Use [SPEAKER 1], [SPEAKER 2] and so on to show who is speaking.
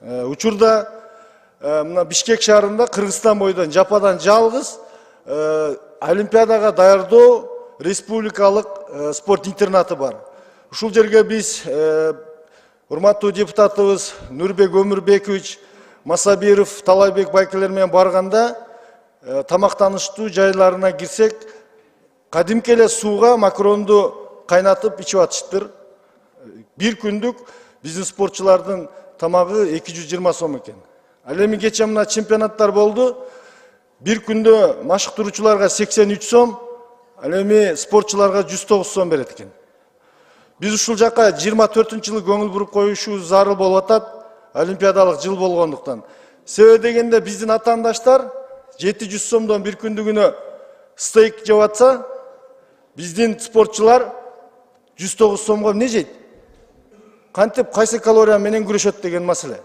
[SPEAKER 1] Учурда мына Бишкек шаарында Кыргызстан бойдон жападан жалгыз олимпиадага даярдоо республикалык спорт интернаты бар. Ушул жерге биз урматтуу депутатыбыз Нурбек Өмүрбекович Масабиров, Талайбек байкелер менен барганда тамактанышуу жайларына кирсек, кадимки эле сууга макаронду кайнатып ичип атыштыр. Бир күндүк биздин спортчулардын тамагы 220 сом экен. Ал эми кече мына чемпионаттар болду. Бир күндө машыктыруучуларга 83 сом, ал эми спортчуларга 109 сом берет экен. Биз ушул жака 24-жылы көңүл буруп коюшубуз зарыл болуп атат, олимпиадалык жыл болгондуктан. Себеби дегенде биздин атаандаштар 700 сомдон бир күндүгүнө стейк жеп атса, биздин спортчулар 109 сомго эмне жейт? Кантип кайсы калория менен күрөшөт деген маселе.